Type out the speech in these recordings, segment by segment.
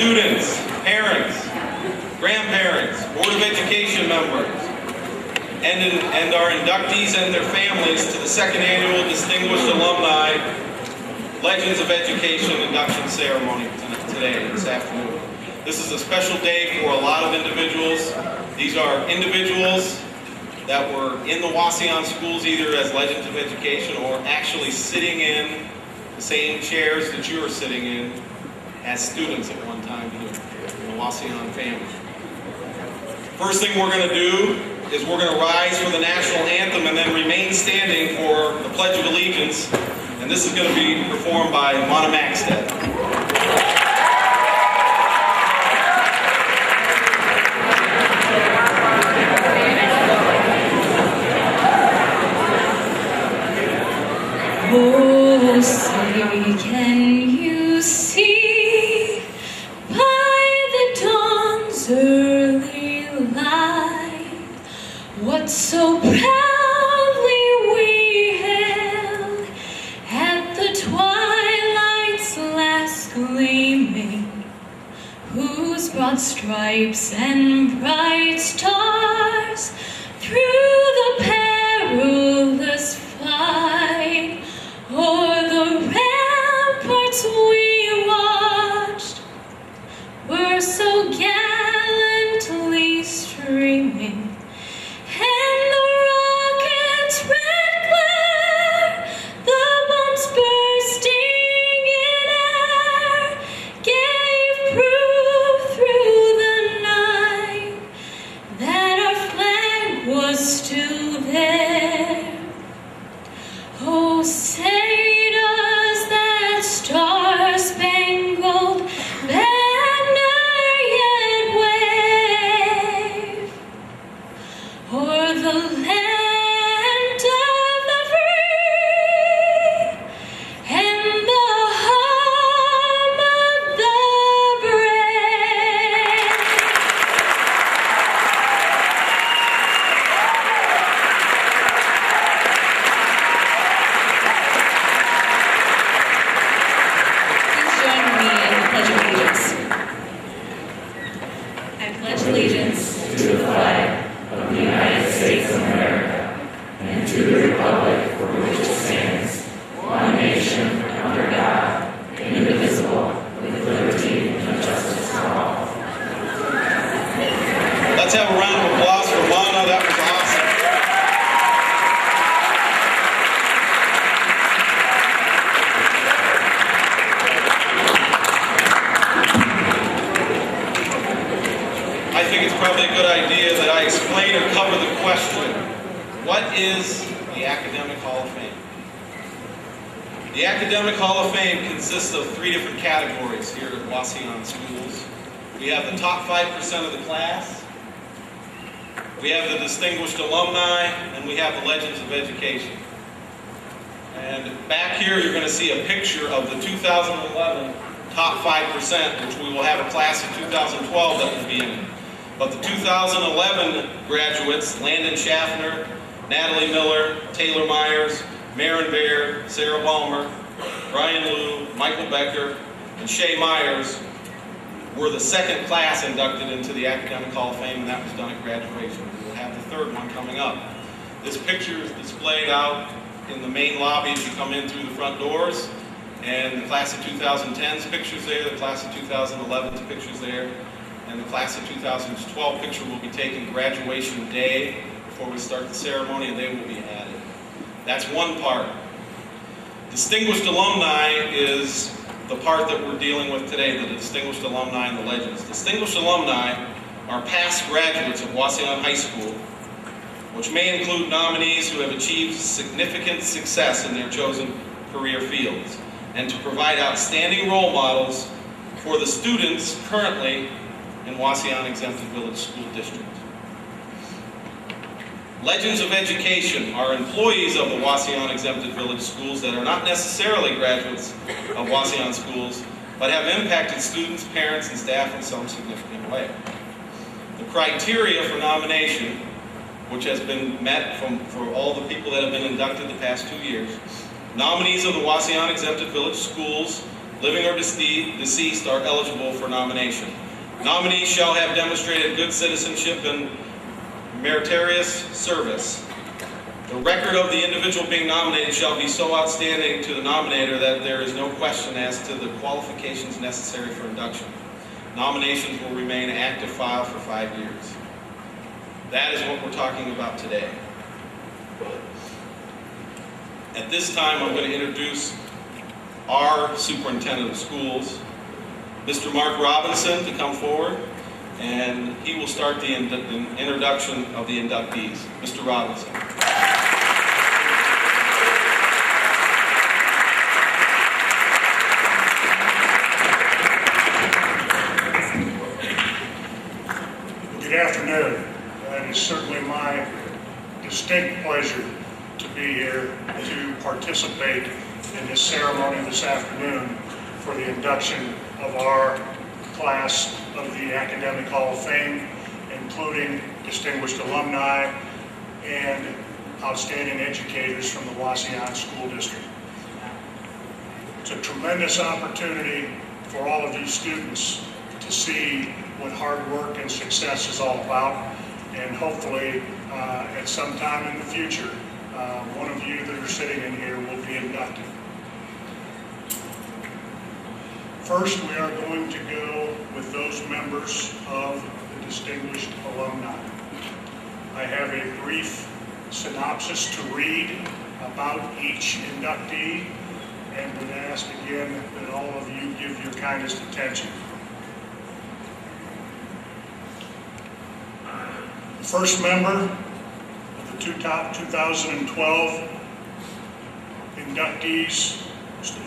students, parents, grandparents, Board of Education members, and our inductees and their families to the second annual Distinguished Alumni Legends of Education induction ceremony today, this afternoon. This is a special day for a lot of individuals. These are individuals that were in the Wauseon schools either as Legends of Education or actually sitting in the same chairs that you are sitting in as students at one time here in the Wauseon family. First thing we're going to do is we're going to rise for the national anthem and then remain standing for the Pledge of Allegiance. And this is going to be performed by Mona Maxted. Oh, say, can you see by the dawn's early light what so proudly we hailed at the twilight's last gleaming, whose broad stripes and bright stars through the perilous fight o'er the ramparts we watched were so gallantly streaming, and the rocket's red glare, the bombs bursting in air, gave proof through the night that our flag was still there. Oh, say does that star-spangled banner yet wave o'er the land of the free and the home of the brave? Please join me in the Pledge of Allegiance. I pledge allegiance to the flag of the United States of America and to the republic for which it stands, one nation, under God, indivisible, with liberty and justice for all. Let's have a round of applause for Mona. That was awesome. I think it's probably a good idea that I explain or cover the question, what is the Academic Hall of Fame? The Academic Hall of Fame consists of three different categories here at Wauseon Schools. We have the top 5% of the class, we have the Distinguished Alumni, and we have the Legends of Education. And back here you're going to see a picture of the 2011 top 5%, which we will have a class of 2012 that will be in it. But the 2011 graduates, Landon Schaffner, Natalie Miller, Taylor Myers, Maren Baer, Sarah Balmer, Brian Liu, Michael Becker, and Shay Myers, were the second class inducted into the Academic Hall of Fame, and that was done at graduation. We will have the third one coming up. This picture is displayed out in the main lobby as you come in through the front doors, and the class of 2010's picture's there, the class of 2011's picture's there, and the class of 2012 picture will be taken graduation day before we start the ceremony, and they will be added. That's one part. Distinguished Alumni is the part that we're dealing with today, the Distinguished Alumni and the Legends. Distinguished Alumni are past graduates of Wauseon High School, which may include nominees who have achieved significant success in their chosen career fields, and to provide outstanding role models for the students currently in Wauseon Exempted Village School District. Legends of Education are employees of the Wauseon Exempted Village Schools that are not necessarily graduates of Wauseon schools, but have impacted students, parents, and staff in some significant way. The criteria for nomination, which has been met for all the people that have been inducted the past 2 years, nominees of the Wauseon Exempted Village Schools living or deceased, are eligible for nomination. Nominees shall have demonstrated good citizenship and meritorious service. The record of the individual being nominated shall be so outstanding to the nominator that there is no question as to the qualifications necessary for induction. Nominations will remain an active file for 5 years. That is what we're talking about today. At this time, I'm going to introduce our superintendent of schools, Mr. Mark Robinson, to come forward, and he will start the introduction of the inductees. Mr. Robinson. Good afternoon. It is certainly my distinct pleasure to be here to participate in this ceremony this afternoon for the induction of our class of the Academic Hall of Fame, including distinguished alumni and outstanding educators from the Wauseon School District. It's a tremendous opportunity for all of you students to see what hard work and success is all about, and hopefully at some time in the future, one of you that are sitting in here will be inducted. First, we are going to go with those members of the distinguished alumni. I have a brief synopsis to read about each inductee, and would ask again that all of you give your kindest attention. The first member of the 2012 inductees,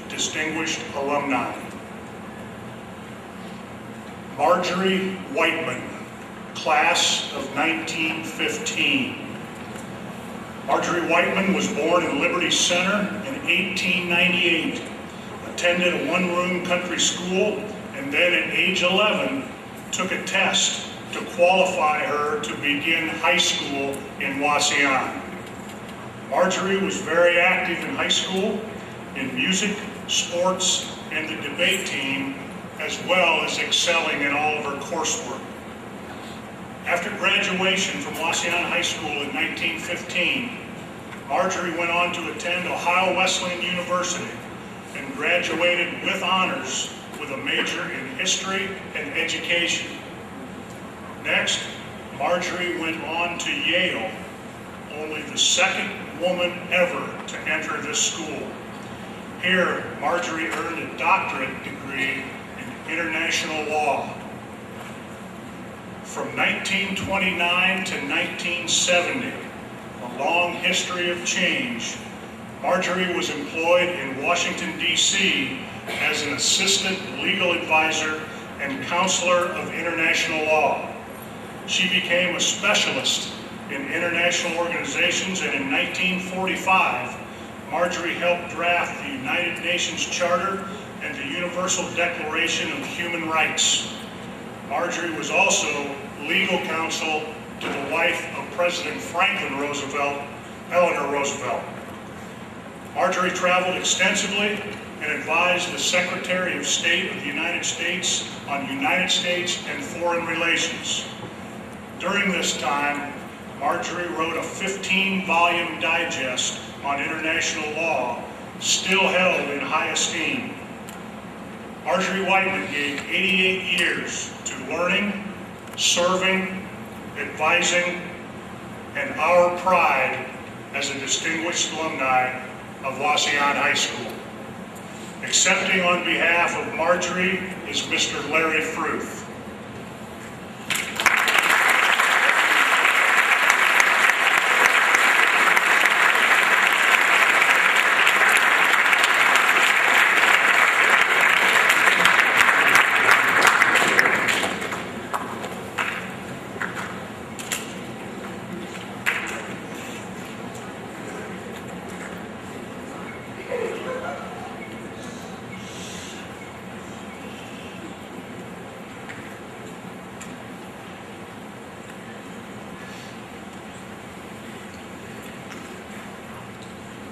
distinguished alumni. Marjorie Whiteman, class of 1915. Marjorie Whiteman was born in Liberty Center in 1898, attended a one-room country school, and then at age 11 took a test to qualify her to begin high school in Wauseon. Marjorie was very active in high school, in music, sports, and the debate team, as well as excelling in all of her coursework. After graduation from Wauseon High School in 1915, Marjorie went on to attend Ohio Wesleyan University and graduated with honors with a major in history and education. Next, Marjorie went on to Yale, only the second woman ever to enter this school. Here, Marjorie earned a doctorate degree in international law. From 1929 to 1970, a long history of change, Marjorie was employed in Washington, D.C. as an assistant legal advisor and counselor of international law. She became a specialist in international organizations, and in 1945, Marjorie helped draft the United Nations Charter and the Universal Declaration of Human Rights. Marjorie was also legal counsel to the wife of President Franklin Roosevelt, Eleanor Roosevelt. Marjorie traveled extensively and advised the Secretary of State of the United States on United States and foreign relations. During this time, Marjorie wrote a 15-volume digest on international law, still held in high esteem. Marjorie Whiteman gave 88 years to learning, serving, advising, and our pride as a distinguished alumni of Wauseon High School. Accepting on behalf of Marjorie is Mr. Larry Fruth.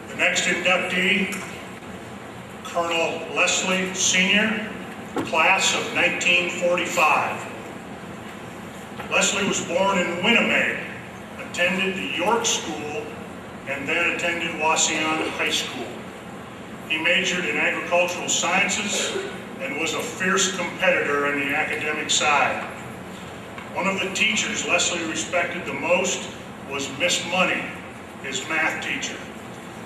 The next inductee, Colonel Leslie Sr., class of 1945. Leslie was born in Winnipeg, attended the York School, and then attended Wauseon High School. He majored in agricultural sciences and was a fierce competitor on the academic side. One of the teachers Leslie respected the most was Miss Money, his math teacher.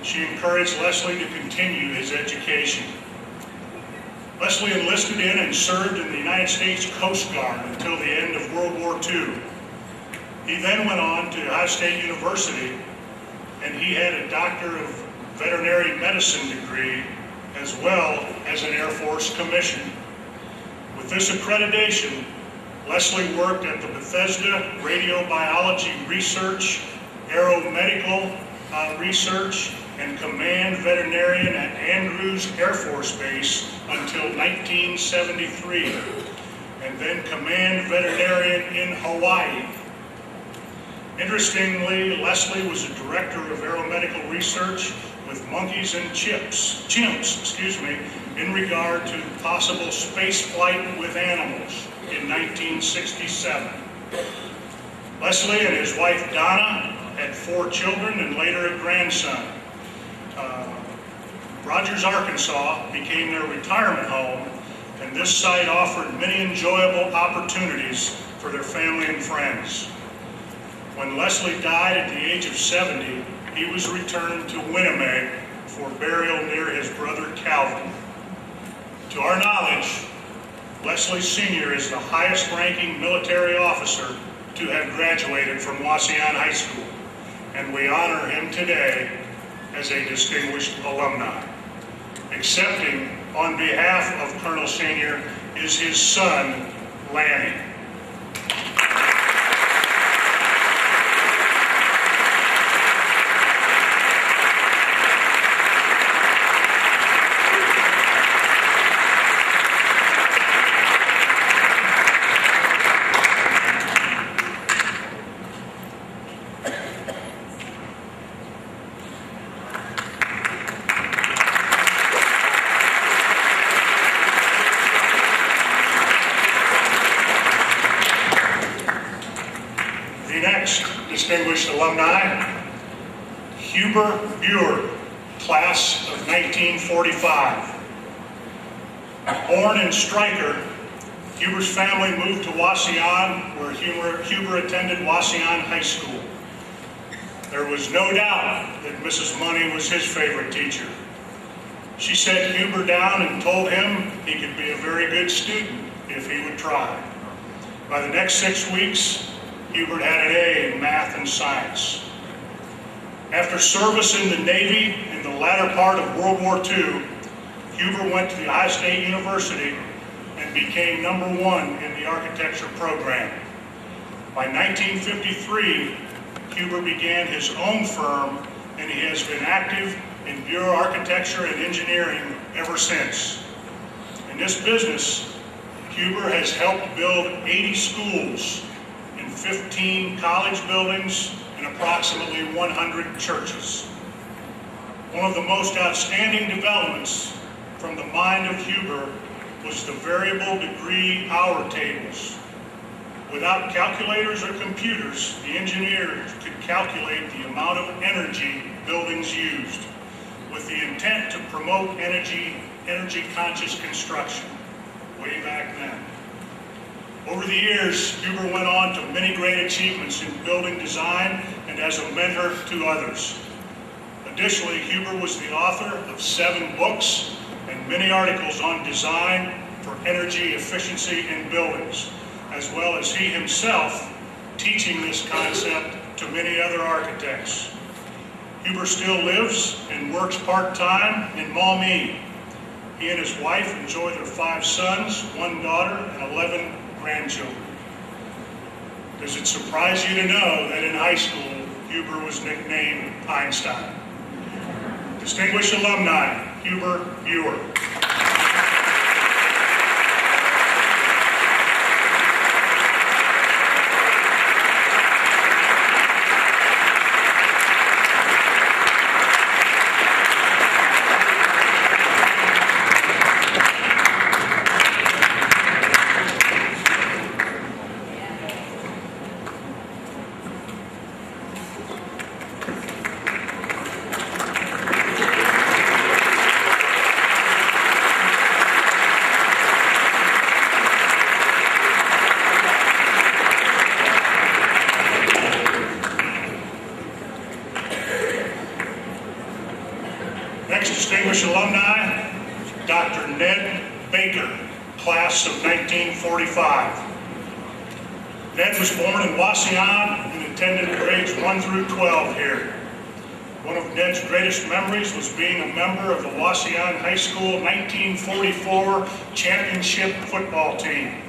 She encouraged Leslie to continue his education. Leslie enlisted in and served in the United States Coast Guard until the end of World War II. He then went on to Ohio State University, and he had a Doctor of Veterinary Medicine degree as well as an Air Force commission. With this accreditation, Leslie worked at the Bethesda Radiobiology Research, Aeromedical Research, and Command Veterinarian at Andrews Air Force Base until 1973, and then Command Veterinarian in Hawaii. Interestingly, Leslie was a director of aeromedical research with monkeys and chimps, in regard to possible space flight with animals in 1967. Leslie and his wife Donna had 4 children and later a grandson. Rogers, Arkansas became their retirement home, and this site offered many enjoyable opportunities for their family and friends. When Leslie died at the age of 70, he was returned to Winnipeg for burial near his brother Calvin. To our knowledge, Leslie Sr. is the highest ranking military officer to have graduated from Wauseon High School, and we honor him today as a distinguished alumni. Accepting on behalf of Colonel Sr. is his son, Lanny. Distinguished alumni, Huber Buer, class of 1945. Born in Stryker, Huber's family moved to Wauseon, where Huber attended Wauseon High School. There was no doubt that Mrs. Money was his favorite teacher. She set Huber down and told him he could be a very good student if he would try. By the next 6 weeks, Hubert had an A in math and science. After service in the Navy in the latter part of World War II, Hubert went to the Ohio State University and became #1 in the architecture program. By 1953, Hubert began his own firm, and he has been active in bureau architecture and engineering ever since. In this business, Hubert has helped build 80 schools, 15 college buildings, and approximately 100 churches. One of the most outstanding developments from the mind of Huber was the variable degree hour tables. Without calculators or computers, the engineers could calculate the amount of energy buildings used, with the intent to promote energy-conscious construction way back then. Over the years, Huber went on to many great achievements in building design and as a mentor to others. Additionally, Huber was the author of 7 books and many articles on design for energy efficiency in buildings, as well as he himself teaching this concept to many other architects. Huber still lives and works part-time in Maumee. He and his wife enjoy their 5 sons, 1 daughter, and 11 grandchildren. Does it surprise you to know that in high school, Huber was nicknamed Einstein? Distinguished alumni, Huber Buer. 1945. Ned was born in Wauseon and attended grades 1 through 12 here. One of Ned's greatest memories was being a member of the Wauseon High School 1944 championship football team.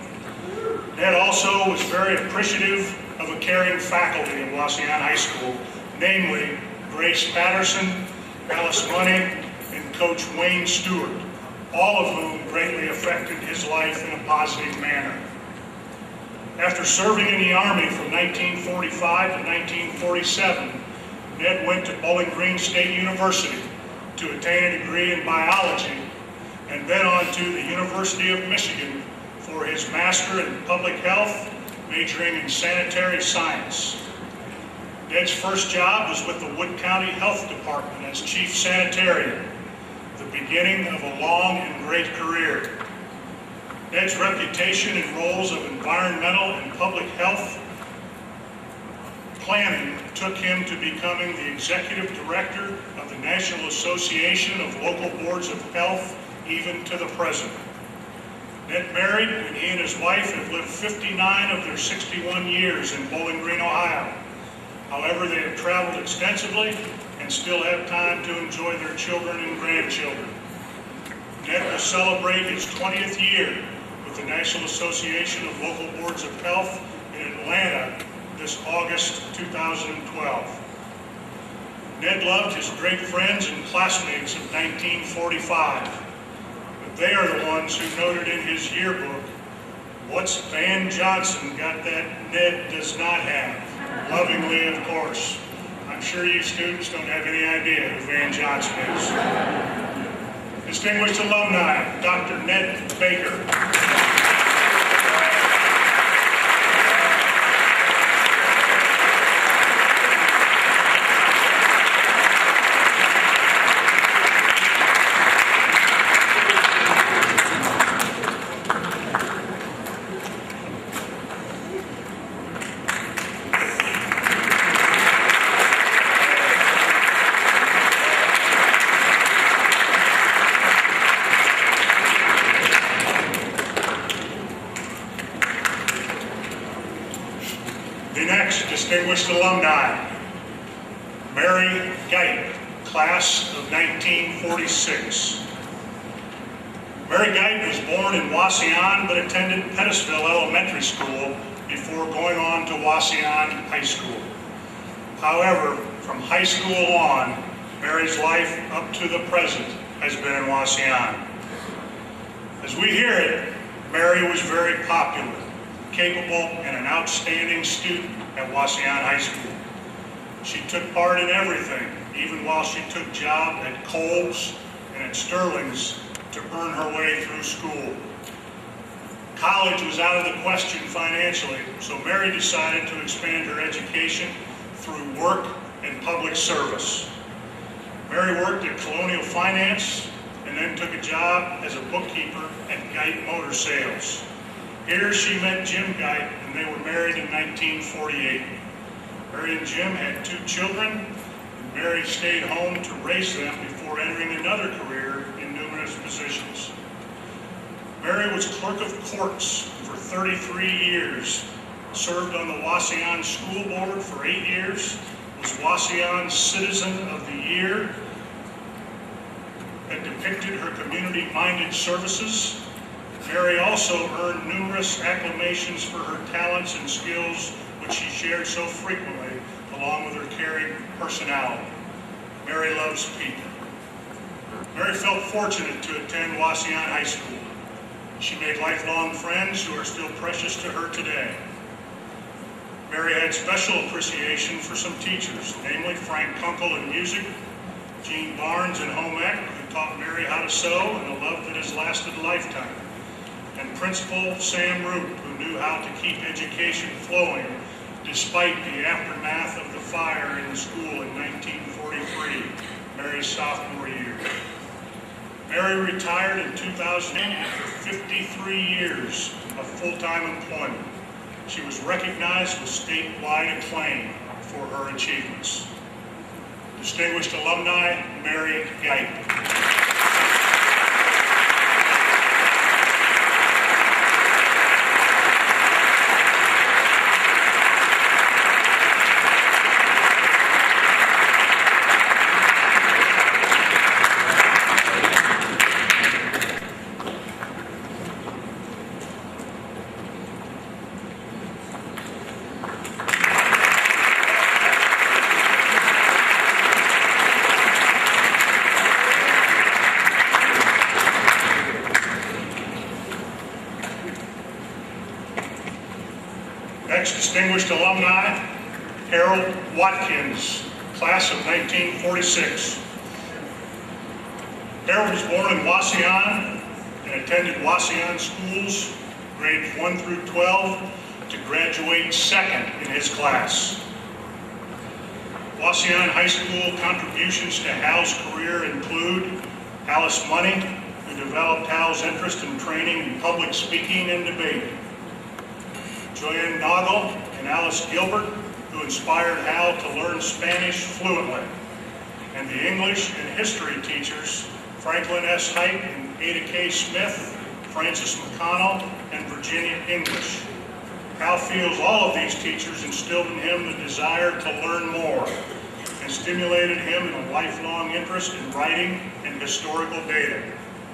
Ned also was very appreciative of a caring faculty at Wauseon High School, namely Grace Patterson, Alice Money, and Coach Wayne Stewart, all of whom greatly affected his life in a positive manner. After serving in the Army from 1945 to 1947, Ned went to Bowling Green State University to attain a degree in biology and then on to the University of Michigan for his Master in Public Health, majoring in sanitary science. Ned's first job was with the Wood County Health Department as Chief Sanitarian, the beginning of a long and great career. Ned's reputation in roles of environmental and public health planning took him to becoming the Executive Director of the National Association of Local Boards of Health, even to the present. Ned married, and he and his wife have lived 59 of their 61 years in Bowling Green, Ohio. However, they have traveled extensively and still have time to enjoy their children and grandchildren. Ned will celebrate his 20th year with the National Association of Local Boards of Health in Atlanta this August 2012. Ned loved his great friends and classmates of 1945, but they are the ones who noted in his yearbook, "What's Van Johnson got that Ned does not have?" Lovingly, of course. I'm sure you students don't have any idea who Van Johnson is. Distinguished alumni, Dr. Ned Baker. The next distinguished alumni, Mary Geit, class of 1946. Mary Geit was born in Wauseon but attended Pettisville Elementary School before going on to Wauseon High School. However, from high school on, Mary's life up to the present has been in Wauseon. As we hear it, Mary was very popular, capable, and an outstanding student at Wauseon High School. She took part in everything, even while she took jobs at Kohl's and at Sterling's to earn her way through school. College was out of the question financially, so Mary decided to expand her education through work and public service. Mary worked at Colonial Finance and then took a job as a bookkeeper at Geit Motor Sales. Here she met Jim Geit, and they were married in 1948. Mary and Jim had 2 children, and Mary stayed home to raise them before entering another career in numerous positions. Mary was clerk of courts for 33 years, served on the Wauseon School Board for 8 years, was Wauseon Citizen of the Year, that depicted her community-minded services. Mary also earned numerous acclamations for her talents and skills, which she shared so frequently, along with her caring personality. Mary loves people. Mary felt fortunate to attend Wauseon High School. She made lifelong friends who are still precious to her today. Mary had special appreciation for some teachers, namely Frank Kunkel in music, Gene Barnes in home ec, who taught Mary how to sew, and a love that has lasted a lifetime, and Principal Sam Root, who knew how to keep education flowing despite the aftermath of the fire in the school in 1943, Mary's sophomore year. Mary retired in 2000 after 53 years of full-time employment. She was recognized with statewide acclaim for her achievements. Distinguished alumni, Mary Geit. Next distinguished alumni, Harold Watkins, class of 1946. Harold was born in Wauseon and attended Wauseon schools, grades 1 through 12, to graduate second in his class. Wauseon High School contributions to Hal's career include Alice Money, who developed Hal's interest in training in public speaking and debate; Joanne Noggle and Alice Gilbert, who inspired Hal to learn Spanish fluently; and the English and history teachers, Franklin S. Hite and Ada K. Smith, Francis McConnell, and Virginia English. Hal feels all of these teachers instilled in him the desire to learn more and stimulated him in a lifelong interest in writing and historical data.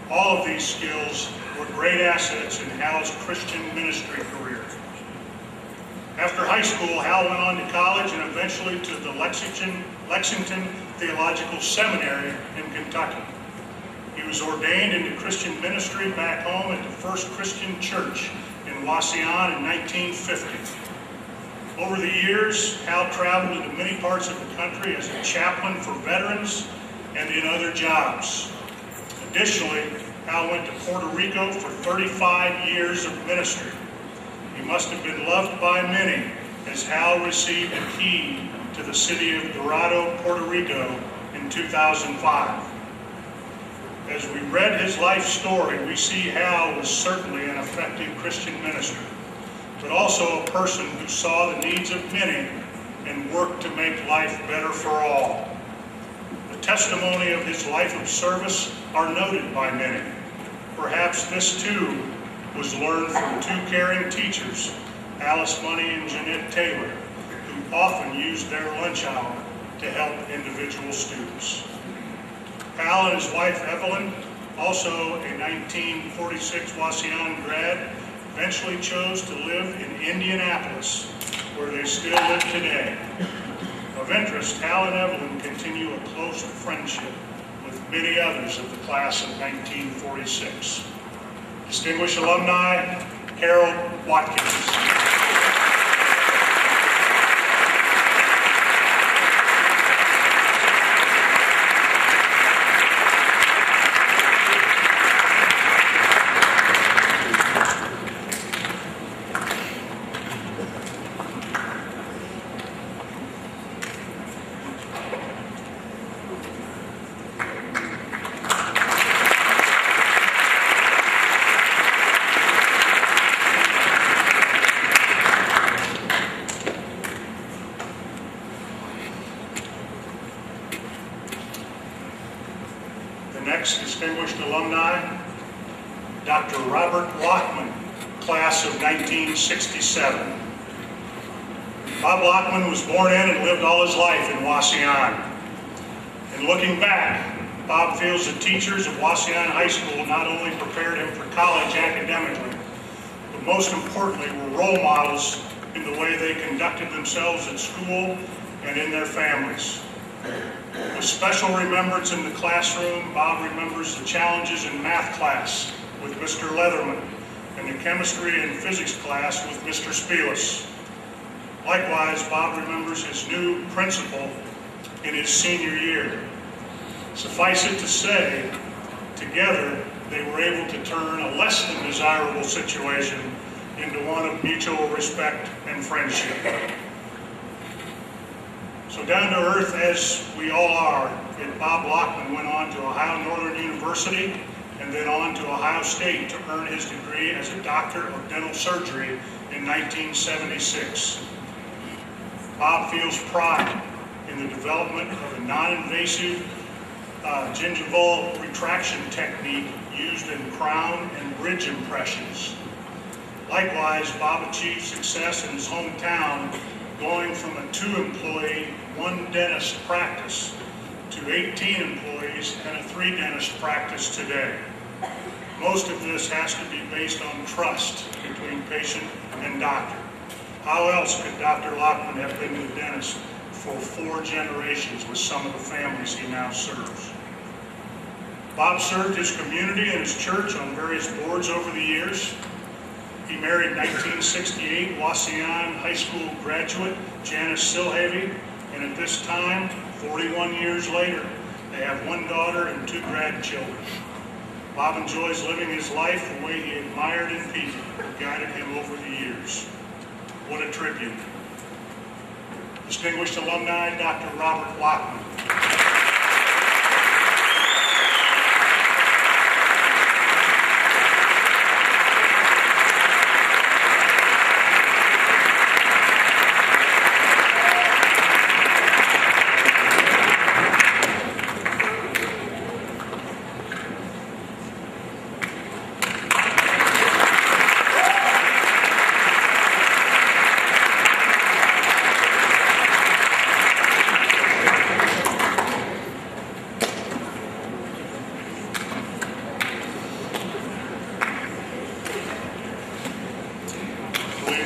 All of these skills were great assets in Hal's Christian ministry career. After high school, Hal went on to college and eventually to the Lexington Theological Seminary in Kentucky. He was ordained into Christian ministry back home at the First Christian Church in Wauseon in 1950. Over the years, Hal traveled into many parts of the country as a chaplain for veterans and in other jobs. Additionally, Hal went to Puerto Rico for 35 years of ministry. He must have been loved by many, as Hal received a key to the city of Dorado, Puerto Rico in 2005. As we read his life story, we see Hal was certainly an effective Christian minister, but also a person who saw the needs of many and worked to make life better for all. The testimony of his life of service are noted by many. Perhaps this too was learned from two caring teachers, Alice Money and Jeanette Taylor, who often used their lunch hour to help individual students. Hal and his wife Evelyn, also a 1946 Wauseon grad, eventually chose to live in Indianapolis, where they still live today. Of interest, Hal and Evelyn continue a close friendship with many others of the class of 1946. Distinguished alumni, Harold Watkins. Next distinguished alumni, Dr. Robert Lockman, class of 1967. Bob Lockman was born in and lived all his life in Wauseon. And looking back, Bob feels the teachers of Wauseon High School not only prepared him for college academically, but most importantly were role models in the way they conducted themselves at school and in their families. With special remembrance in the classroom, Bob remembers the challenges in math class with Mr. Leatherman and the chemistry and physics class with Mr. Spielis. Likewise, Bob remembers his new principal in his senior year. Suffice it to say, together they were able to turn a less than desirable situation into one of mutual respect and friendship. So down to earth as we all are, Bob Lockman went on to Ohio Northern University and then on to Ohio State to earn his degree as a doctor of dental surgery in 1976. Bob feels pride in the development of a non-invasive gingival retraction technique used in crown and bridge impressions. Likewise, Bob achieved success in his hometown, going from a 2-employee, 1-dentist practice to 18 employees and a 3-dentist practice today. Most of this has to be based on trust between patient and doctor. How else could Dr. Lockman have been the dentist for 4 generations with some of the families he now serves? Bob served his community and his church on various boards over the years. He married 1968 Wauseon High School graduate Janice Silhavy, and at this time, 41 years later, they have one daughter and two grandchildren. Bob enjoys living his life the way he admired in people who guided him over the years. What a tribute. Distinguished alumni, Dr. Robert Lockman.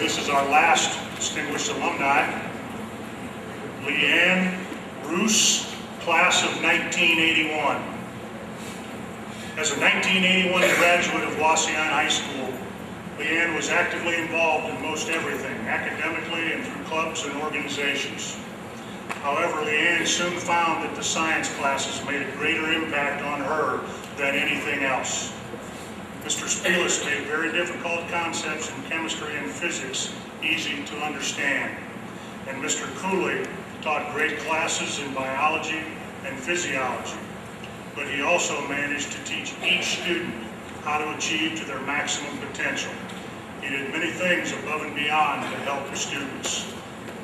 This is our last distinguished alumni, Leanne Roos, class of 1981. As a 1981 graduate of Wauseon High School, Leanne was actively involved in most everything, academically and through clubs and organizations. However, Leanne soon found that the science classes made a greater impact on her than anything else. Mr. Spielis made very difficult concepts in chemistry and physics easy to understand. And Mr. Cooley taught great classes in biology and physiology. But he also managed to teach each student how to achieve to their maximum potential. He did many things above and beyond to help the students.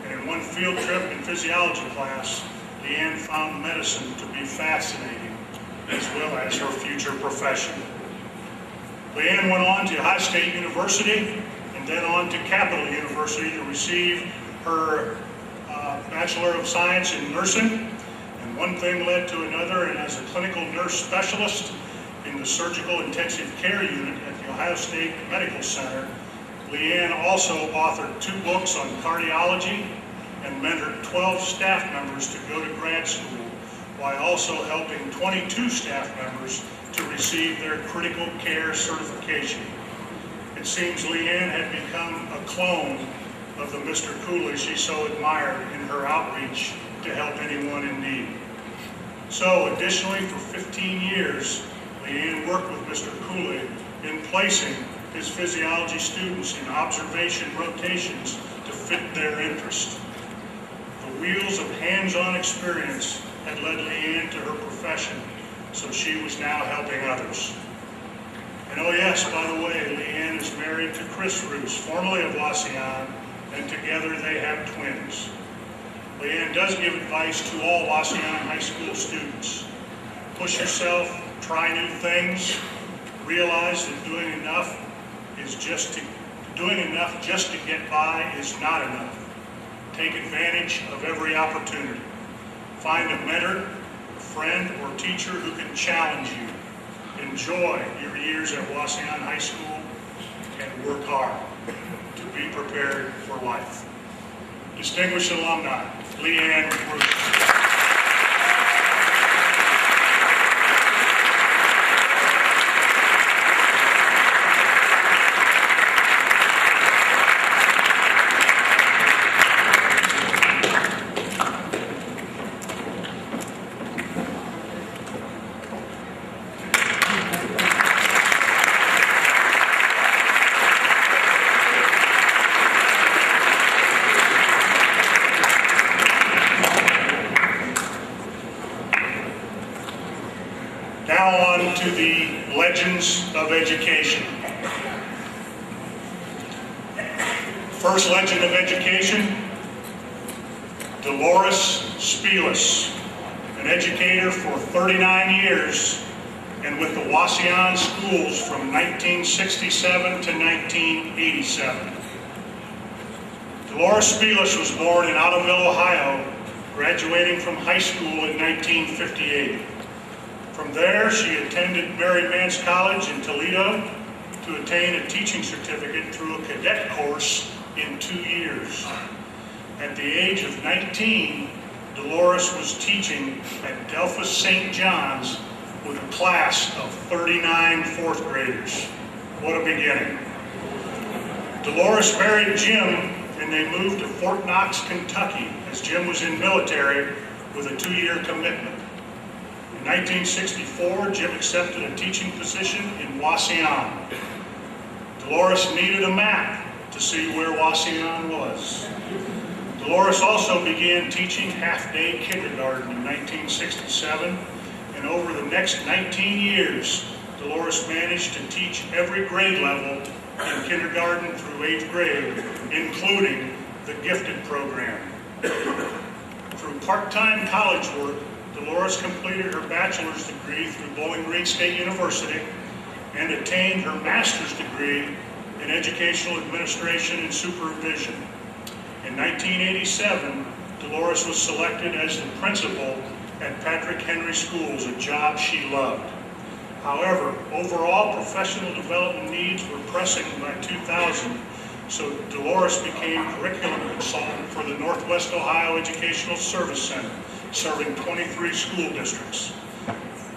And in one field trip in physiology class, Leanne found medicine to be fascinating, as well as her future profession. Leanne went on to High State University and then on to Capital University to receive her Bachelor of Science in Nursing. And one thing led to another, and as a clinical nurse specialist in the Surgical Intensive Care Unit at the Ohio State Medical Center, Leanne also authored 2 books on cardiology and mentored 12 staff members to go to grad school, while also helping 22 staff members to receive their critical care certification. It seems Leanne had become a clone of the Mr. Cooley she so admired in her outreach to help anyone in need. So additionally, for 15 years, Leanne worked with Mr. Cooley in placing his physiology students in observation rotations to fit their interest. The wheels of hands-on experience had led Leanne to her profession, so she was now helping others. And oh yes, by the way, Leanne is married to Chris Roos, formerly of Wauseon, and together they have twins. Leanne does give advice to all Wauseon High School students. Push yourself, try new things, realize that doing enough just to get by is not enough. Take advantage of every opportunity. Find a mentor, a friend, or teacher who can challenge you. Enjoy your years at Wauseon High School and work hard to be prepared for life. Distinguished alumni, Leanne Roos. Now on to the legends of education. First legend of education, Dolores Spielis, an educator for 39 years and with the Wauseon schools from 1967 to 1987. Dolores Spielis was born in Ottoville, Ohio, graduating from high school in 1958. From there, she attended Mary Mance College in Toledo to attain a teaching certificate through a cadet course in 2 years. At the age of 19, Dolores was teaching at Delphus St. John's with a class of 39 fourth graders. What a beginning. Dolores married Jim, and they moved to Fort Knox, Kentucky, as Jim was in military with a 2-year commitment. In 1964, Jim accepted a teaching position in Wauseon. Dolores needed a map to see where Wauseon was. Dolores also began teaching half-day kindergarten in 1967, and over the next 19 years, Dolores managed to teach every grade level in kindergarten through 8th grade, including the gifted program. Through part-time college work, Dolores completed her bachelor's degree through Bowling Green State University and attained her master's degree in educational administration and supervision. In 1987, Dolores was selected as the principal at Patrick Henry Schools, a job she loved. However, overall professional development needs were pressing by 2000, so Dolores became curriculum consultant for the Northwest Ohio Educational Service Center, serving 23 school districts.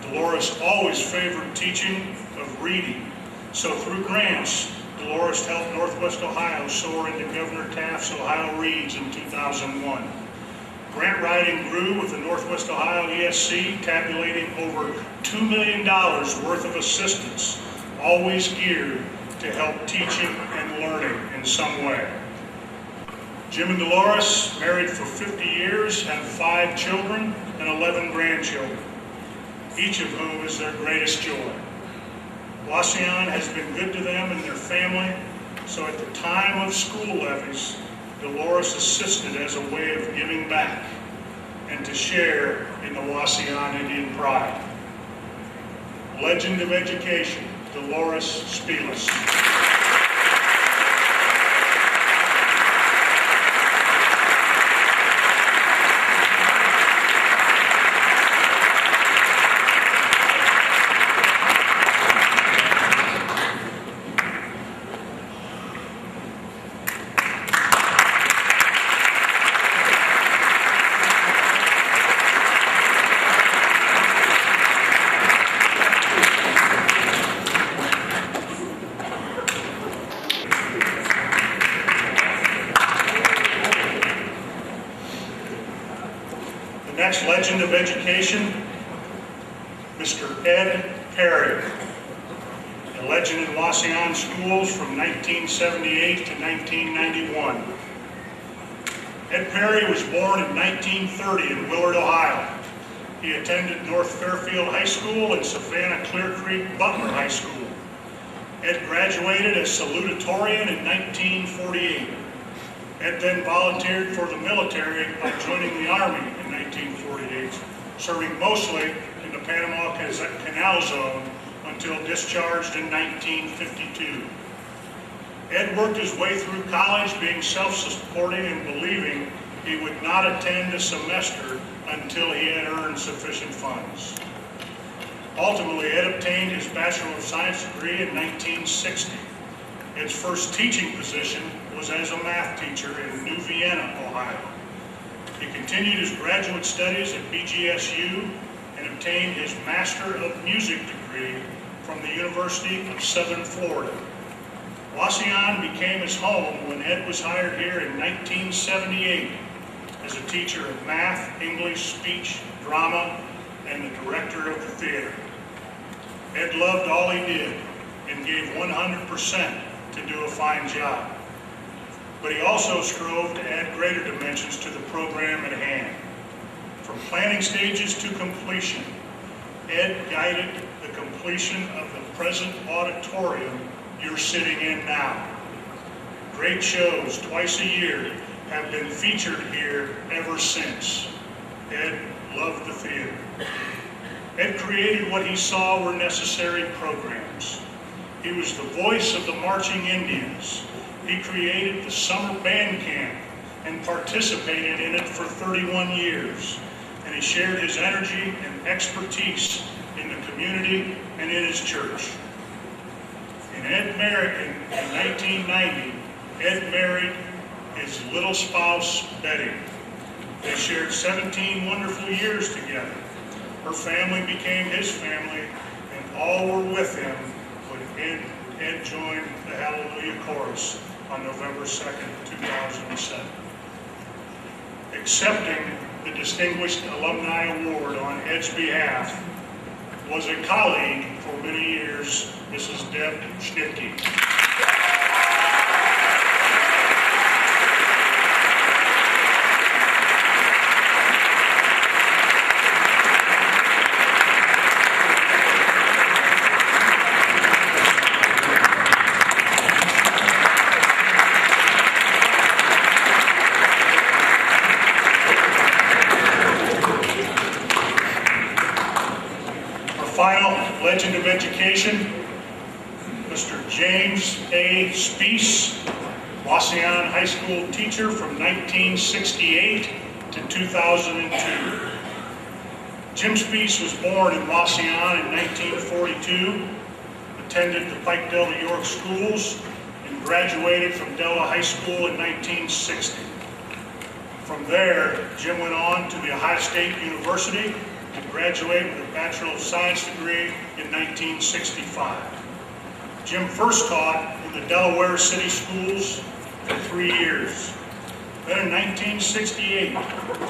Dolores always favored teaching of reading, so through grants, Dolores helped Northwest Ohio soar into Governor Taft's Ohio Reads in 2001. Grant writing grew with the Northwest Ohio ESC, tabulating over $2 million worth of assistance, always geared to help teaching and learning in some way. Jim and Dolores, married for 50 years, have 5 children and 11 grandchildren, each of whom is their greatest joy. Wauseon has been good to them and their family, so at the time of school levies, Dolores assisted as a way of giving back and to share in the Wauseon Indian pride. Legend of Education, Dolores Spielus. Next legend of education, Mr. Ed Perry, a legend in Wauseon schools from 1978 to 1991. Ed Perry was born in 1930 in Willard, Ohio. He attended North Fairfield High School and Savannah Clear Creek Butler High School. Ed graduated as salutatorian in 1948. Ed then volunteered for the military by joining the Army in 1948, serving mostly in the Panama Canal Zone until discharged in 1952. Ed worked his way through college, being self-supporting and believing he would not attend a semester until he had earned sufficient funds. Ultimately, Ed obtained his Bachelor of Science degree in 1960. Ed's first teaching position was as a math teacher in New Vienna, Ohio. He continued his graduate studies at BGSU and obtained his Master of Music degree from the University of Southern Florida. Wauseon became his home when Ed was hired here in 1978 as a teacher of math, English, speech, drama, and the director of the theater. Ed loved all he did and gave 100% to do a fine job. But he also strove to add greater dimensions to the program at hand. From planning stages to completion, Ed guided the completion of the present auditorium you're sitting in now. Great shows twice a year have been featured here ever since. Ed loved the theater. Ed created what he saw were necessary programs. He was the voice of the marching Indians. He created the summer band camp and participated in it for 31 years. And he shared his energy and expertise in the community and in his church. In 1990, Ed married his little spouse, Betty. They shared 17 wonderful years together. Her family became his family, and all were with him when Ed joined the Hallelujah Chorus on November 2nd, 2007. Accepting the Distinguished Alumni Award on Ed's behalf was a colleague for many years, Mrs. Deb Schnitke. Final legend of education, Mr. James A. Spees, Wauseon High School teacher from 1968 to 2002. Jim Spees was born in Wauseon in 1942, attended the Pike Delta York schools, and graduated from Delta High School in 1960. From there, Jim went on to the Ohio State University to graduate with a Bachelor of Science degree in 1965. Jim first taught in the Delaware City Schools for 3 years. Then in 1968,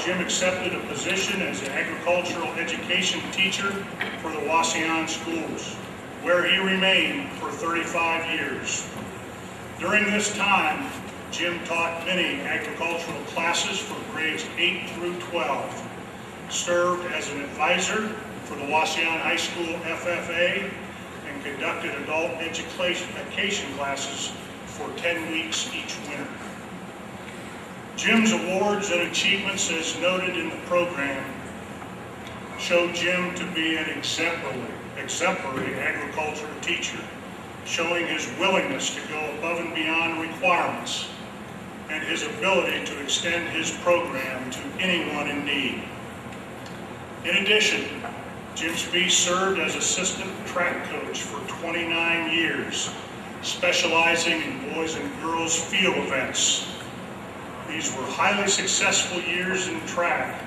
Jim accepted a position as an agricultural education teacher for the Wauseon schools, where he remained for 35 years. During this time, Jim taught many agricultural classes for grades 8 through 12. Served as an advisor for the Wauseon High School FFA, and conducted adult education classes for 10 weeks each winter. Jim's awards and achievements, as noted in the program, show Jim to be an exemplary agricultural teacher, showing his willingness to go above and beyond requirements and his ability to extend his program to anyone in need. In addition, Jim Spees served as assistant track coach for 29 years, specializing in boys and girls field events. These were highly successful years in track,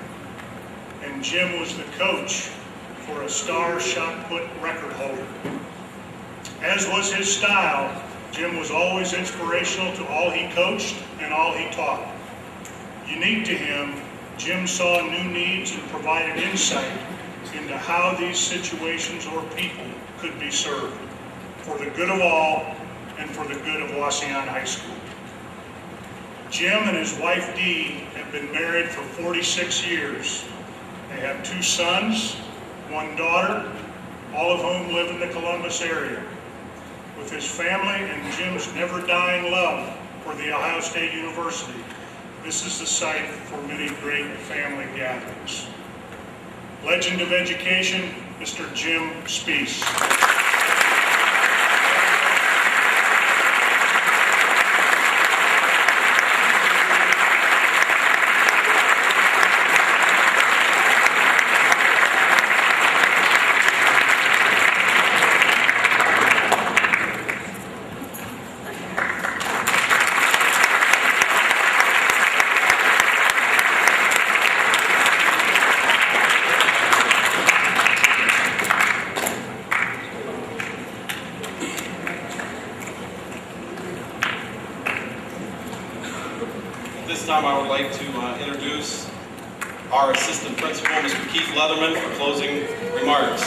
and Jim was the coach for a star shot put record holder. As was his style, Jim was always inspirational to all he coached and all he taught. Unique to him, Jim saw new needs and provided insight into how these situations or people could be served for the good of all and for the good of Wauseon High School. Jim and his wife Dee have been married for 46 years. They have 2 sons, 1 daughter, all of whom live in the Columbus area. With his family and Jim's never-dying love for the Ohio State University, this is the site for many great family gatherings. Legend of education, Mr. Jim Spees. This time I would like to introduce our assistant principal, Mr. Keith Leatherman, for closing remarks.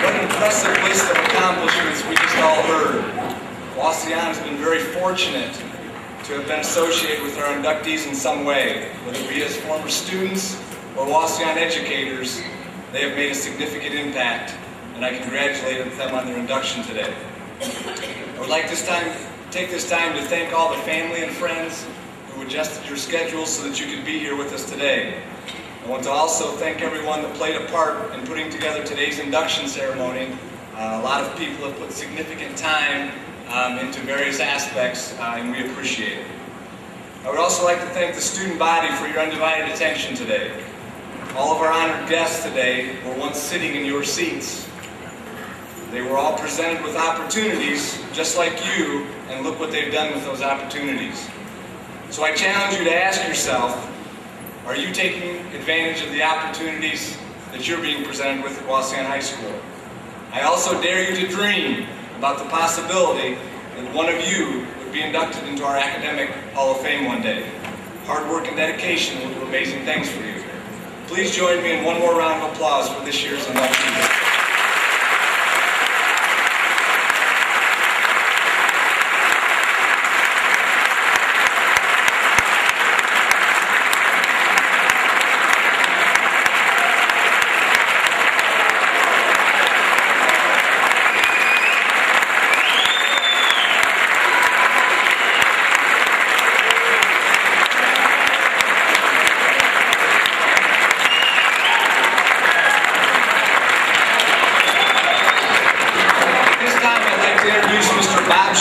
What an impressive list of accomplishments we just all heard. Wauseon has been very fortunate to have been associated with our inductees in some way, whether it be as former students or Wauseon educators. They have made a significant impact, and I congratulate them on their induction today. I would like take this time to thank all the family and friends who adjusted your schedules so that you could be here with us today. I want to also thank everyone that played a part in putting together today's induction ceremony. A lot of people have put significant time into various aspects, and we appreciate it. I would also like to thank the student body for your undivided attention today. All of our honored guests today were once sitting in your seats. They were all presented with opportunities just like you, and look what they've done with those opportunities. So I challenge you to ask yourself, are you taking advantage of the opportunities that you're being presented with at Waseon High School? I also dare you to dream about the possibility that one of you would be inducted into our Academic Hall of Fame one day. Hard work and dedication will do amazing things for you. Please join me in one more round of applause for this year's inductees.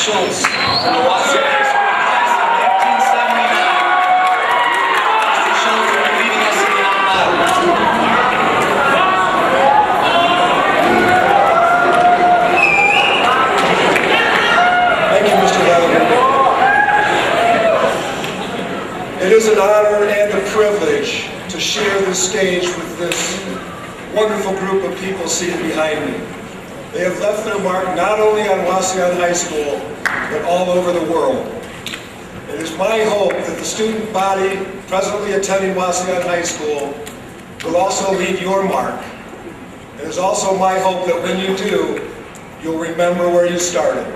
Schultz from the Waseon High School class of 1979. Mr. Schultz will be leading us in the out Thank you, Mr. Gallagher. It is an honor and a privilege to share this stage with this wonderful group of people seated behind me. They have left their mark not only on Waseon High School, but all over the world. It is my hope that the student body presently attending Waseon High School will also leave your mark. It is also my hope that when you do, you'll remember where you started.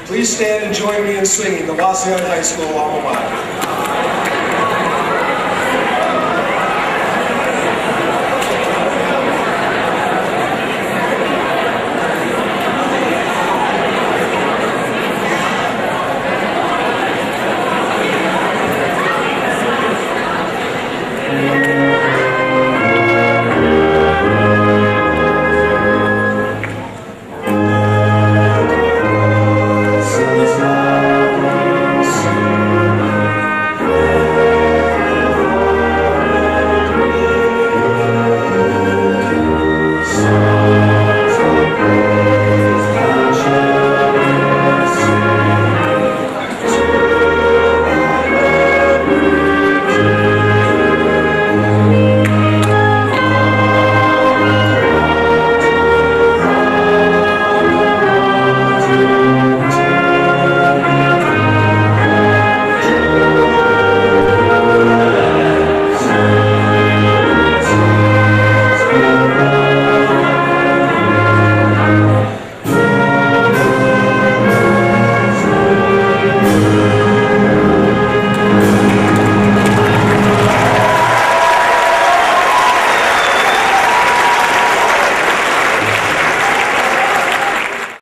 Please stand and join me in singing the Waseon High School alma mater.